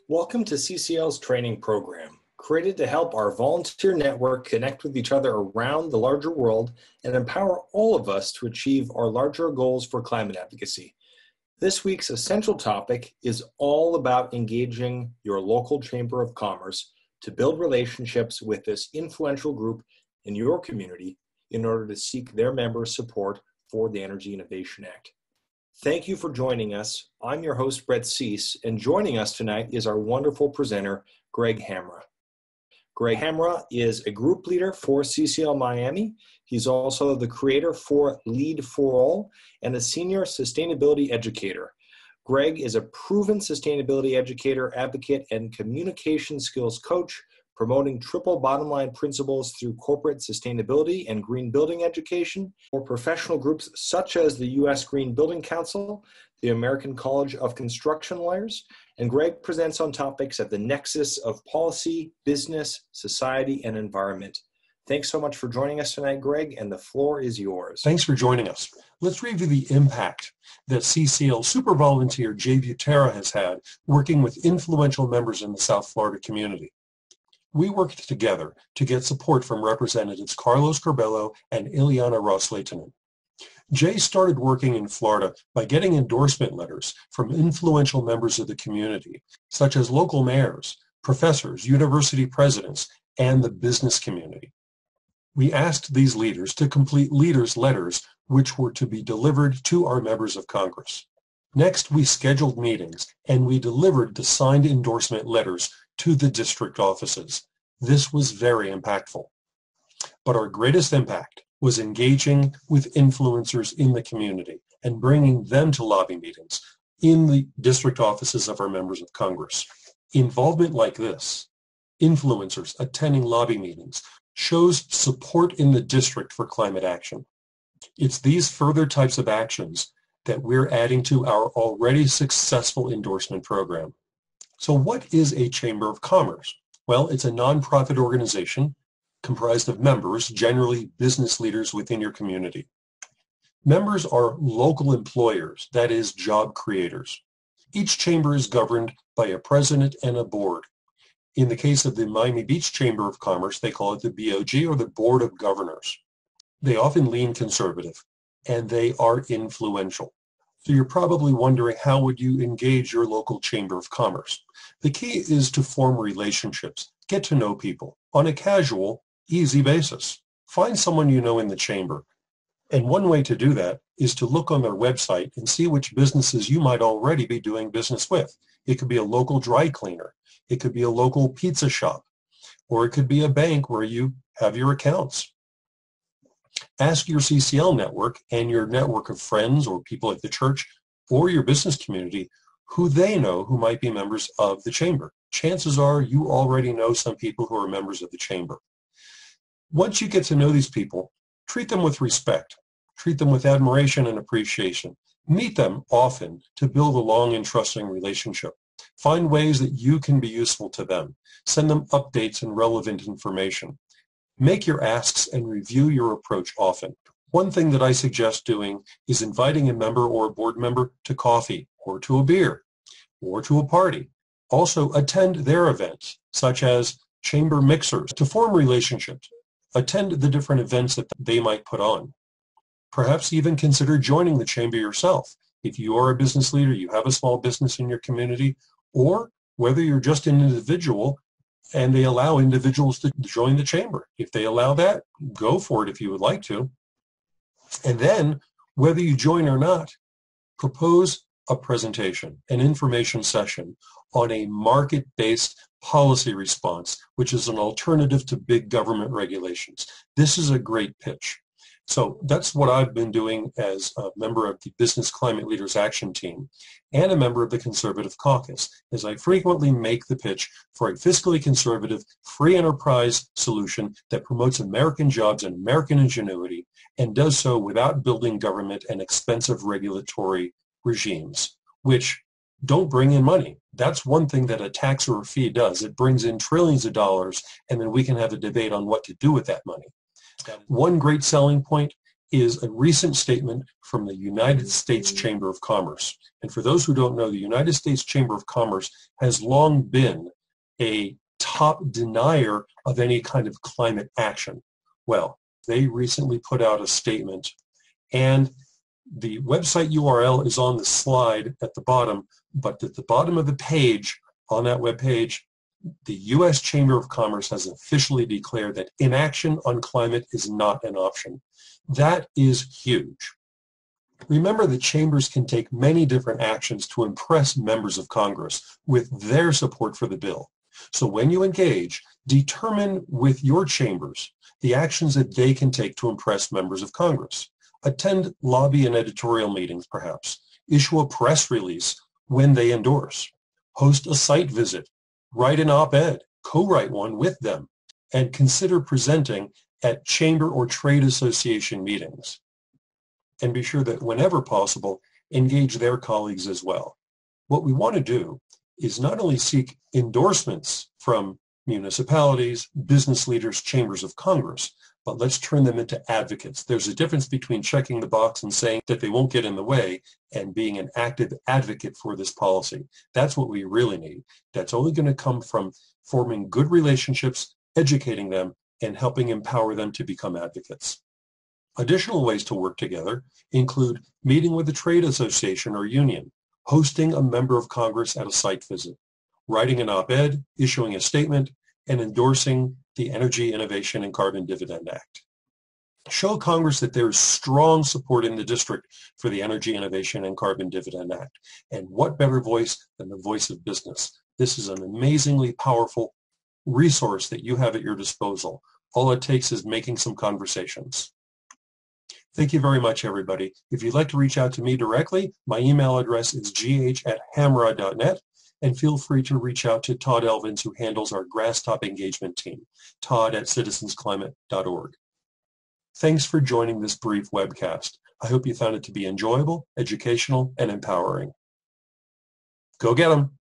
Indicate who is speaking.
Speaker 1: Welcome to CCL's training program, created to help our volunteer network connect with each other around the larger world and empower all of us to achieve our larger goals for climate advocacy. This week's essential topic is all about engaging your local Chamber of Commerce to build relationships with this influential group in your community in order to seek their members' support for the Energy Innovation Act. Thank you for joining us. I'm your host, Brett Cease, and joining us tonight is our wonderful presenter, Greg Hamra. Greg Hamra is a group leader for CCL Miami. He's also the creator for Lead for All and a senior sustainability educator. Greg is a proven sustainability educator, advocate, and communication skills coach, promoting triple bottom line principles through corporate sustainability and green building education for professional groups such as the U.S. Green Building Council, the American College of Construction Lawyers, and Greg presents on topics at the nexus of policy, business, society, and environment. Thanks so much for joining us tonight, Greg, and the floor is yours.
Speaker 2: Thanks for joining us. Let's review the impact that CCL super volunteer Jay Butera has had working with influential members in the South Florida community. We worked together to get support from Representatives Carlos Curbelo and Ileana Ross-Lehtinen. Jay started working in Florida by getting endorsement letters from influential members of the community, such as local mayors, professors, university presidents, and the business community. We asked these leaders to complete leaders' letters, which were to be delivered to our members of Congress. Next, we scheduled meetings, and we delivered the signed endorsement letters to the district offices. This was very impactful. But our greatest impact was engaging with influencers in the community and bringing them to lobby meetings in the district offices of our members of Congress. Involvement like this, influencers attending lobby meetings, shows support in the district for climate action. It's these further types of actions that we're adding to our already successful endorsement program. So what is a Chamber of Commerce? Well, it's a nonprofit organization comprised of members, generally business leaders within your community. Members are local employers, that is, job creators. Each chamber is governed by a president and a board. In the case of the Miami Beach Chamber of Commerce, they call it the BOG, or the Board of Governors. They often lean conservative, and they are influential. So you're probably wondering, how would you engage your local Chamber of Commerce? The key is to form relationships, get to know people on a casual, easy basis. Find someone you know in the chamber. And one way to do that is to look on their website and see which businesses you might already be doing business with. It could be a local dry cleaner. It could be a local pizza shop, or it could be a bank where you have your accounts. Ask your CCL network and your network of friends or people at the church or your business community who they know who might be members of the chamber. Chances are you already know some people who are members of the chamber. Once you get to know these people, treat them with respect. Treat them with admiration and appreciation. Meet them often to build a long and trusting relationship. Find ways that you can be useful to them. Send them updates and relevant information. Make your asks and review your approach often. One thing that I suggest doing is inviting a member or a board member to coffee or to a beer or to a party. Also attend their events, such as chamber mixers, to form relationships. Attend the different events that they might put on. Perhaps even consider joining the chamber yourself. If you are a business leader, you have a small business in your community, or whether you're just an individual and they allow individuals to join the chamber. If they allow that, go for it if you would like to. And then, whether you join or not, propose a presentation, an information session on a market-based policy response, which is an alternative to big government regulations. This is a great pitch. So that's what I've been doing as a member of the Business Climate Leaders Action Team and a member of the Conservative Caucus, as I frequently make the pitch for a fiscally conservative, free enterprise solution that promotes American jobs and American ingenuity and does so without building government and expensive regulatory regimes, which don't bring in money. That's one thing that a tax or a fee does. It brings in trillions of dollars, and then we can have a debate on what to do with that money. One great selling point is a recent statement from the United States Chamber of Commerce. And for those who don't know, the United States Chamber of Commerce has long been a top denier of any kind of climate action. Well, they recently put out a statement, and the website URL is on the slide at the bottom, but at the bottom of the page, on that web page, the U.S. Chamber of Commerce has officially declared that inaction on climate is not an option. That is huge. Remember that chambers can take many different actions to impress members of Congress with their support for the bill. So when you engage, determine with your chambers the actions that they can take to impress members of Congress. Attend lobby and editorial meetings, perhaps. Issue a press release when they endorse. Host a site visit. Write an op-ed. Co-write one with them. And consider presenting at chamber or trade association meetings. And be sure that whenever possible, engage their colleagues as well. What we want to do is not only seek endorsements from municipalities, business leaders, chambers of Congress, but let's turn them into advocates. There's a difference between checking the box and saying that they won't get in the way and being an active advocate for this policy. That's what we really need. That's only going to come from forming good relationships, educating them, and helping empower them to become advocates. Additional ways to work together include meeting with a trade association or union, hosting a member of Congress at a site visit, writing an op-ed, issuing a statement, and endorsing the Energy Innovation and Carbon Dividend Act. Show Congress that there is strong support in the district for the Energy Innovation and Carbon Dividend Act. And what better voice than the voice of business? This is an amazingly powerful resource that you have at your disposal. All it takes is making some conversations. Thank you very much, everybody. If you'd like to reach out to me directly, my email address is gh@hamra.net, and feel free to reach out to Todd Elvins, who handles our Grasstop engagement team, todd@citizensclimate.org. Thanks for joining this brief webcast. I hope you found it to be enjoyable, educational, and empowering. Go get 'em!